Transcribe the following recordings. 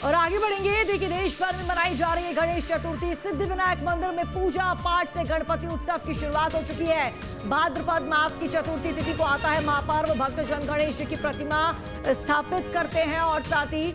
और आगे बढ़ेंगे। देखिए, देश भर में मनाई जा रही है गणेश चतुर्थी। सिद्धिविनायक मंदिर में पूजा पाठ से गणपति उत्सव की शुरुआत हो चुकी है। भाद्रपद मास की चतुर्थी तिथि को आता है महापर्व। भक्तजन गणेश जी की प्रतिमा स्थापित करते हैं और साथ ही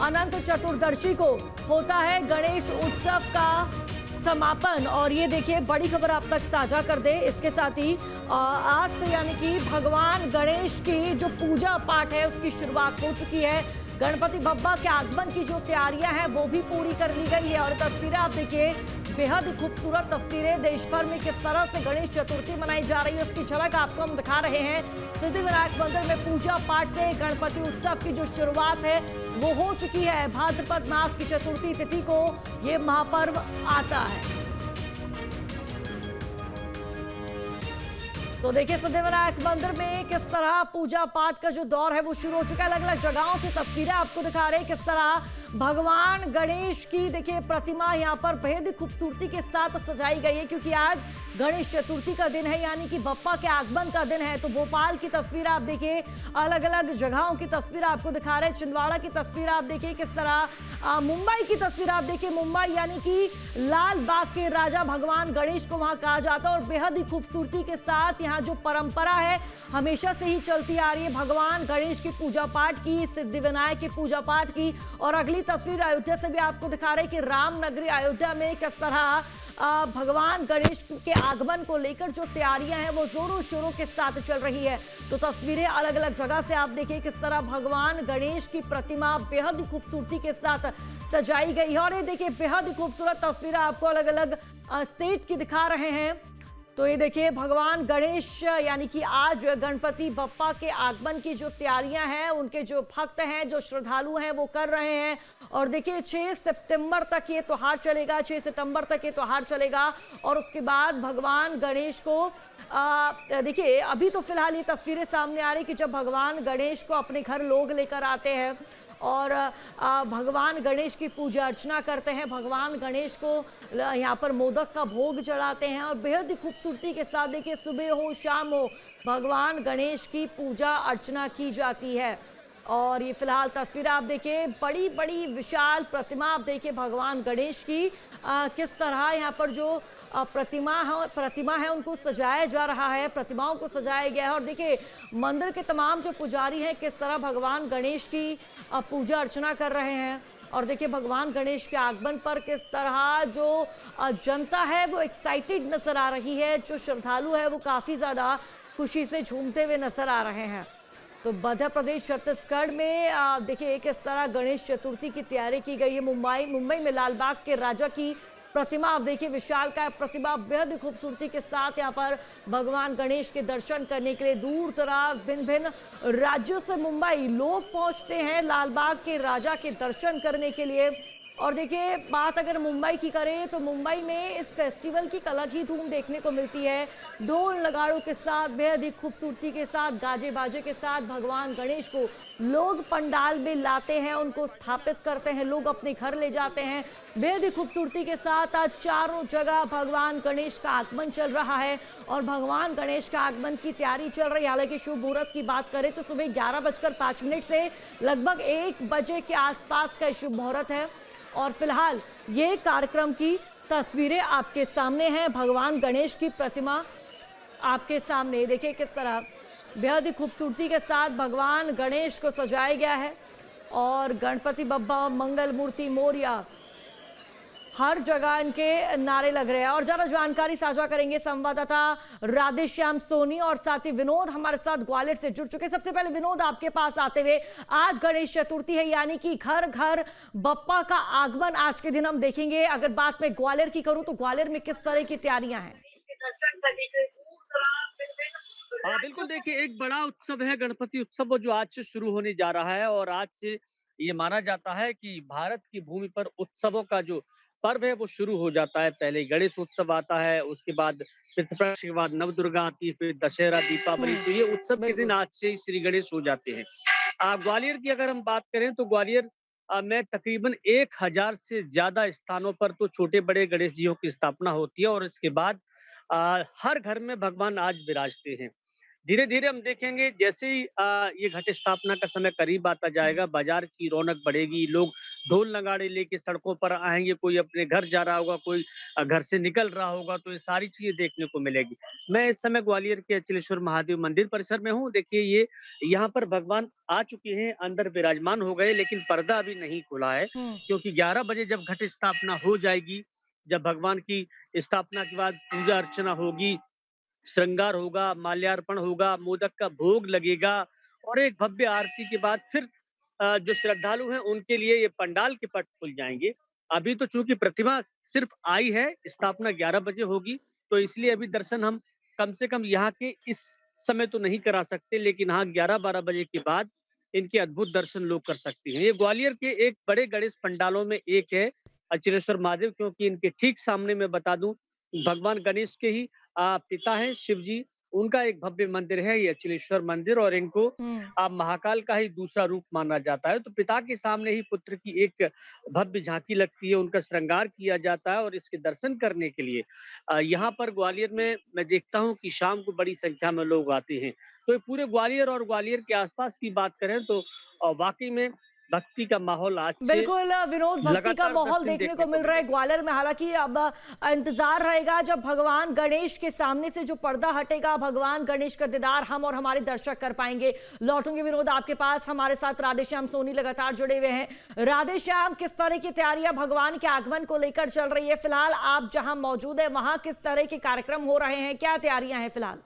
अनंत चतुर्दशी को होता है गणेश उत्सव का समापन। और ये देखिए, बड़ी खबर आप तक साझा कर दे। इसके साथ ही आज से यानी कि भगवान गणेश की जो पूजा पाठ है उसकी शुरुआत हो चुकी है। गणपति बप्पा के आगमन की जो तैयारियां हैं वो भी पूरी कर ली गई है। और तस्वीरें आप देखिए, बेहद ही खूबसूरत तस्वीरें। देश भर में किस तरह से गणेश चतुर्थी मनाई जा रही है उसकी झलक आपको हम दिखा रहे हैं। सिद्धिविनायक मंदिर में पूजा पाठ से गणपति उत्सव की जो शुरुआत है वो हो चुकी है। भाद्रपद मास की चतुर्थी तिथि को ये महापर्व आता है। तो देखिए, सिद्धिविनायक मंदिर में किस तरह पूजा पाठ का जो दौर है वो शुरू हो चुका है। अलग अलग जगहों से तस्वीरें आपको दिखा रहे हैं किस तरह भगवान गणेश की देखिए प्रतिमा यहाँ पर बेहद खूबसूरती के साथ सजाई गई है, क्योंकि आज गणेश चतुर्थी का दिन है, यानी कि बप्पा के आगमन का दिन है। तो भोपाल की तस्वीर आप देखिए, अलग अलग जगहों की तस्वीर आपको दिखा रहे हैं। छिंदवाड़ा की तस्वीर आप देखिए किस तरह, मुंबई की तस्वीर आप देखिए। मुंबई यानी कि लाल बाग के राजा भगवान गणेश को वहां कहा जाता है। और बेहद ही खूबसूरती के साथ यहाँ जो परंपरा है हमेशा से ही चलती आ रही है भगवान गणेश की पूजा पाठ की, सिद्धिविनायक की पूजा पाठ की। और अगली तस्वीर अयोध्या से भी आपको दिखा रहे हैं कि राम नगरी अयोध्या में किस तरह भगवान गणेश के आगमन को लेकर जो तैयारियां हैं वो जोरों शोरों के साथ चल रही है। तो तस्वीरें अलग अलग जगह से आप देखिए किस तरह भगवान गणेश की प्रतिमा बेहद ही खूबसूरती के साथ सजाई गई है। और ये देखिए, बेहद ही खूबसूरत तस्वीरें आपको अलग अलग स्टेट की दिखा रहे हैं। तो ये देखिए, भगवान गणेश यानी कि आज गणपति बप्पा के आगमन की जो तैयारियां हैं उनके जो भक्त हैं, जो श्रद्धालु हैं वो कर रहे हैं। और देखिए, 6 सितंबर तक ये त्योहार चलेगा। 6 सितंबर तक ये त्योहार चलेगा और उसके बाद भगवान गणेश को देखिए, अभी तो फिलहाल ये तस्वीरें सामने आ रही कि जब भगवान गणेश को अपने घर लोग लेकर आते हैं और भगवान गणेश की पूजा अर्चना करते हैं। भगवान गणेश को यहाँ पर मोदक का भोग चढ़ाते हैं और बेहद ही खूबसूरती के साथ देखिए, सुबह हो शाम हो भगवान गणेश की पूजा अर्चना की जाती है। और ये फिलहाल तस्वीर आप देखिए, बड़ी बड़ी विशाल प्रतिमा आप देखिए भगवान गणेश की किस तरह यहाँ पर जो प्रतिमा है उनको सजाया जा रहा है, प्रतिमाओं को सजाया गया है। और देखिए, मंदिर के तमाम जो पुजारी हैं किस तरह भगवान गणेश की पूजा अर्चना कर रहे हैं। और देखिए, भगवान गणेश के आगमन पर किस तरह जो जनता है वो एक्साइटेड नजर आ रही है। जो श्रद्धालु है वो काफ़ी ज़्यादा खुशी से झूमते हुए नजर आ रहे हैं। तो मध्य प्रदेश छत्तीसगढ़ में देखिए किस तरह गणेश चतुर्थी की तैयारी की गई है। मुंबई में लालबाग के राजा की प्रतिमा आप देखिए, विशाल का प्रतिमा बेहद ही खूबसूरती के साथ यहाँ पर भगवान गणेश के दर्शन करने के लिए दूर दराज भिन्न भिन्न राज्यों से मुंबई लोग पहुंचते हैं लालबाग के राजा के दर्शन करने के लिए। और देखिए, बात अगर मुंबई की करें तो मुंबई में इस फेस्टिवल की अलग ही धूम देखने को मिलती है। ढोल नगाड़ों के साथ, बेहद ही खूबसूरती के साथ, गाजे बाजे के साथ भगवान गणेश को लोग पंडाल में लाते हैं, उनको स्थापित करते हैं, लोग अपने घर ले जाते हैं। बेहद ही खूबसूरती के साथ आज चारों जगह भगवान गणेश का आगमन चल रहा है और भगवान गणेश का आगमन की तैयारी चल रही है। हालांकि शुभ मुहूर्त की बात करें तो सुबह 11:05 से लगभग 1 बजे के आसपास का शुभ मुहूर्त है। और फिलहाल ये कार्यक्रम की तस्वीरें आपके सामने हैं। भगवान गणेश की प्रतिमा आपके सामने देखिए किस तरह बेहद ही खूबसूरती के साथ भगवान गणेश को सजाया गया है। और गणपति बप्पा मंगल मूर्ति मोरया, हर जगह इनके नारे लग रहे हैं। और ज्यादा जानकारी साझा करेंगे संवाददाता राधेश्याम सोनी और साथ ही विनोद हमारे साथ ग्वालियर से जुड़ चुके। सबसे पहले विनोद, आपके पास आते हुए, आज गणेश चतुर्थी है यानी कि घर घर बप्पा का आगमन आज के दिन हम देखेंगे। अगर बात मैं ग्वालियर की करूं तो ग्वालियर में किस तरह की तैयारियां हैं? हाँ, बिल्कुल। देखिए, एक बड़ा उत्सव है गणपति उत्सव, वो जो आज से शुरू होने जा रहा है। और आज से ये माना जाता है कि भारत की भूमि पर उत्सवों का जो पर्व है वो शुरू हो जाता है। पहले गणेश उत्सव आता है, उसके बाद पितृपक्ष के बाद नवदुर्गा आती है, फिर दशहरा, दीपावली। तो ये उत्सव के दिन बिल्कुल। आज से ही श्री गणेश हो जाते हैं। ग्वालियर की अगर हम बात करें तो ग्वालियर में तकरीबन 1000 से ज्यादा स्थानों पर तो छोटे बड़े गणेश जियों की स्थापना होती है। और इसके बाद हर घर में भगवान आज विराजते हैं। धीरे धीरे हम देखेंगे जैसे ही ये घट स्थापना का समय करीब आता जाएगा, बाजार की रौनक बढ़ेगी, लोग ढोल नगाड़े लेके सड़कों पर आएंगे, कोई अपने घर जा रहा होगा, कोई घर से निकल रहा होगा, तो ये सारी चीजें देखने को मिलेगी। मैं इस समय ग्वालियर के अचलेश्वर महादेव मंदिर परिसर में हूँ। देखिए ये यहाँ पर भगवान आ चुके हैं, अंदर विराजमान हो गए, लेकिन पर्दा अभी नहीं खुला है, हम्म। क्योंकि 11 बजे जब घट स्थापना हो जाएगी, जब भगवान की स्थापना के बाद पूजा अर्चना होगी, श्रृंगार होगा, माल्यार्पण होगा, मोदक का भोग लगेगा और एक भव्य आरती के बाद फिर जो श्रद्धालु हैं उनके लिए ये पंडाल के पट खुल जाएंगे। अभी तो चूंकि प्रतिमा सिर्फ आई है, स्थापना 11 बजे होगी, तो इसलिए अभी दर्शन हम कम से कम यहाँ के इस समय तो नहीं करा सकते, लेकिन हाँ 11-12 बजे के बाद इनके अद्भुत दर्शन लोग कर सकते हैं। ये ग्वालियर के एक बड़े गणेश पंडालों में एक है अचलेश्वर महादेव, क्योंकि इनके ठीक सामने मैं बता दूं भगवान गणेश के ही पिता हैं शिव जी, उनका एक भव्य मंदिर है ये अचलेश्वर मंदिर, और इनको हम्म। महाकाल का ही दूसरा रूप माना जाता है। तो पिता के सामने ही पुत्र की एक भव्य झांकी लगती है, उनका श्रृंगार किया जाता है और इसके दर्शन करने के लिए यहाँ पर ग्वालियर में मैं देखता हूँ कि शाम को बड़ी संख्या में लोग आते हैं। तो ये पूरे ग्वालियर और ग्वालियर के आसपास की बात करें तो वाकई में भक्ति का माहौल आज से बिल्कुल विनोद, भक्ति का लगातार 10 माहौल दिन देखने को मिल रहा है मिलेगा। ग्वालियर में। हालांकि अब इंतजार रहेगा जब भगवान गणेश के सामने से जो पर्दा हटेगा, भगवान गणेश का दीदार हम और हमारे दर्शक कर पाएंगे। लौटूंगे विनोद आपके पास, हमारे साथ राधेश्याम सोनी लगातार जुड़े हुए हैं। राधेश्याम, किस तरह की तैयारियां भगवान के आगमन को लेकर चल रही है? फिलहाल आप जहां मौजूद है वहां किस तरह के कार्यक्रम हो रहे हैं, क्या तैयारियां हैं फिलहाल?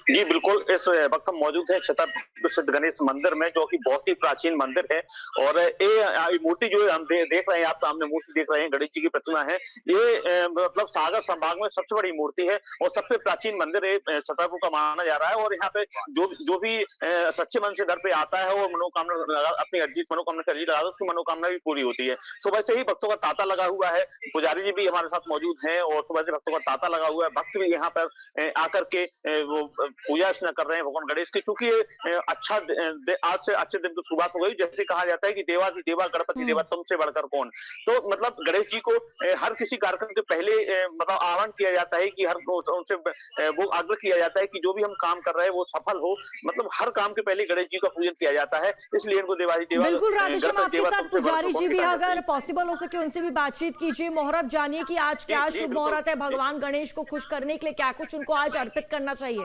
जी बिल्कुल, इस वक्त हम मौजूद हैं छतरपुर प्रसिद्ध गणेश मंदिर में, जो कि बहुत ही प्राचीन मंदिर है। और ये मूर्ति जो हम देख रहे हैं, आप सामने मूर्ति देख रहे हैं, गणेश जी की प्रतिमा है। ये मतलब सागर संभाग में सबसे बड़ी मूर्ति है और सबसे प्राचीन मंदिर है छतरपुर का माना जा रहा है। और यहाँ पे जो भी सच्चे मन से दर पे आता है वो मनोकामना अपनी मनोकामना की अर्जी लगाता है, उसकी मनोकामना भी पूरी होती है। सुबह से ही भक्तों का तांता लगा हुआ है, पुजारी जी भी हमारे साथ मौजूद हैं और सुबह से भक्तों का तांता लगा हुआ है। भक्त भी यहाँ पर आकर के वो पूजा अर्चना कर रहे हैं भगवान गणेश की, क्योंकि अच्छा आज से अच्छे दिन की शुरुआत हो गई। जैसे कहा जाता है कि देवादि देवा गणपति देवा तुमसे बढ़कर कौन। तो मतलब गणेश जी को हर किसी कार्यक्रम के पहले मतलब आह्वान किया जाता है कि हर उनसे वो आग्रह किया जाता है कि जो भी हम काम कर रहे हैं वो सफल हो। मतलब हर काम के पहले गणेश जी का पूजन किया जाता है, इसलिए इनको देवादि देवा। बिल्कुल राधेश्याम, आपके साथ पुजारी जी भी अगर पॉसिबल हो सके उनसे भी बातचीत कीजिए। मुहूर्त जानिए कि आज क्या शुभ मुहूर्त है, भगवान गणेश को खुश करने के लिए क्या कुछ उनको आज अर्पित करना चाहिए?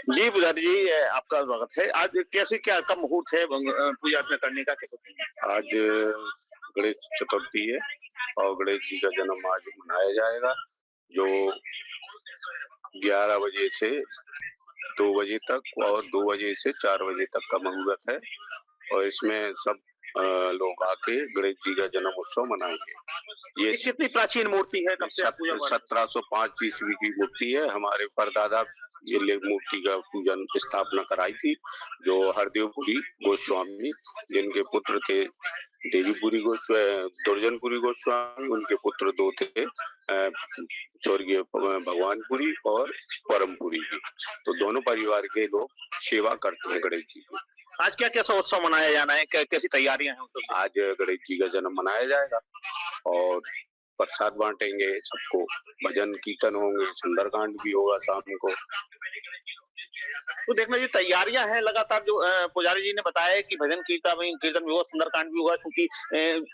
जी पुजारी जी, आपका स्वागत है। आज कैसे क्या कब मुहूर्त है पूजा अर्चना करने का, कैसे? आज गणेश चतुर्थी है और गणेश जी का जन्म आज मनाया जाएगा, जो 11 बजे से 2 बजे तक और 2 बजे से 4 बजे तक का मुहूर्त है। और इसमें सब लोग आके गणेश जी का जन्म उत्सव मनाएंगे। ये कितनी प्राचीन मूर्ति है? 1705 ईस्वी की मूर्ति है। हमारे परदादा ये मूर्ति का पूजन स्थापना कराई थी, जो हरदेवपुरी गोस्वामी, जिनके पुत्र थे देवीपुरी गोस्वामी, दुर्जनपुरी गोस्वामी, उनके पुत्र 2 थे, स्वर्गीय भगवानपुरी और परमपुरी जी। तो दोनों परिवार के लोग सेवा करते हैं गणेश जी की। आज क्या कैसा उत्सव मनाया जाना है, कैसी तैयारियां हैं? आज गणेश जी का जन्म मनाया जाएगा और प्रसाद बांटेंगे सबको, भजन कीर्तन होंगे, सुंदरकांड भी होगा शाम को। तो देखना ये तैयारियां हैं लगातार, जो पुजारी जी ने बताया है कि भजन कीर्तन भी होगा, सुंदरकांड भी होगा, क्योंकि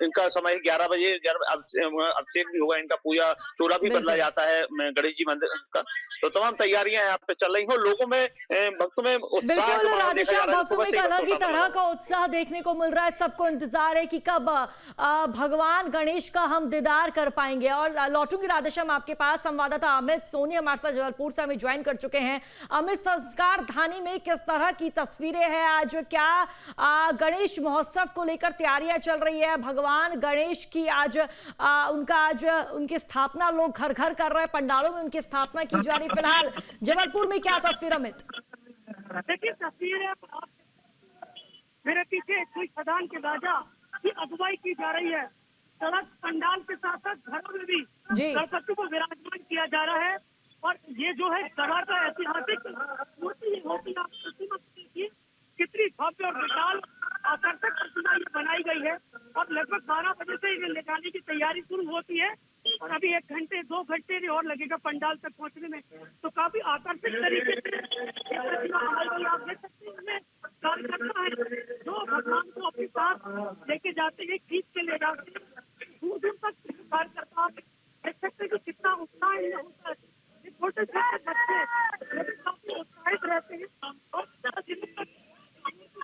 इनका समय 11 बजे अभिषेक भी होगा, इनका पूजा चोला भी बदला जाता है गणेश जी मंदिर का। तो तमाम तैयारियां यहाँ पे चल रही हो, लोगों में भक्तों में उत्साह। बिल्कुल राधेश्याम, भक्तों में एक अलग ही तरह का उत्साह देखने को मिल रहा है। सबको इंतजार है कि कब भगवान गणेश का हम दीदार कर पाएंगे। और लौटूंगी राधेश्याम आपके पास, संवाददाता अमित सोनी हमारे साथ जबलपुर से हमें ज्वाइन कर चुके हैं। अमित, संस्कार धानी में किस तरह की तस्वीरें हैं आज? क्या गणेश महोत्सव को लेकर तैयारियां चल रही है? भगवान गणेश की आज उनकी स्थापना लोग घर घर कर रहे हैं, पंडालों में उनकी स्थापना की जा रही। फिलहाल जबलपुर में क्या तस्वीर अमित? देखिए तस्वीर है, मेरे पीछे कोई खदान के राजा की अगुवाई की जा रही है। सड़क पंडाल के साथ साथ घरों में भी गणपति को विराजमान किया जा रहा है। और ये जो है गढ़ा का ऐतिहासिक मूर्ति होती है, प्रतिमा देखिए कितनी भव्य और विशाल आकर्षक प्रतिमा ये बनाई गई है। और लगभग 12 बजे से इन्हें ले जाने की तैयारी शुरू होती है। और अभी 1 घंटे 2 घंटे भी और लगेगा पंडाल तक पहुंचने में। तो काफी आकर्षक तरीके से आप देख सकते हैं हमें कार्यकर्ता है जो भगवान को अपने साथ लेके जाते हैं, खींच के ले जाते हैं दूर दूर तक। कार्यकर्ता देख सकते हैं कि कितना उत्साह होता है। छोटे छोटे बच्चे काफी उत्साहित रहते हैं और 10 दिनों तक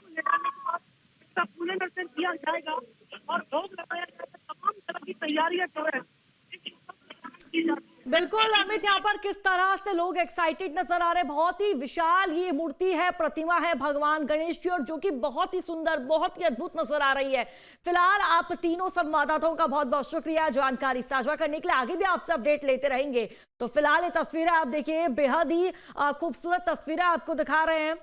ले जाने के बाद इसका पूरे दर्शन किया जाएगा और भोग लगाया जाएगा। तमाम तरह की तैयारियां जो है बिल्कुल अमित, यहाँ पर किस तरह से लोग एक्साइटेड नजर आ रहे हैं। बहुत ही विशाल ये मूर्ति है, प्रतिमा है भगवान गणेश की, और जो कि बहुत ही सुंदर, बहुत ही अद्भुत नजर आ रही है। फिलहाल आप तीनों संवाददाताओं का बहुत बहुत शुक्रिया जानकारी साझा करने के लिए। आगे भी आपसे अपडेट लेते रहेंगे। तो फिलहाल ये तस्वीरें आप देखिए, बेहद ही खूबसूरत तस्वीरें आपको दिखा रहे हैं।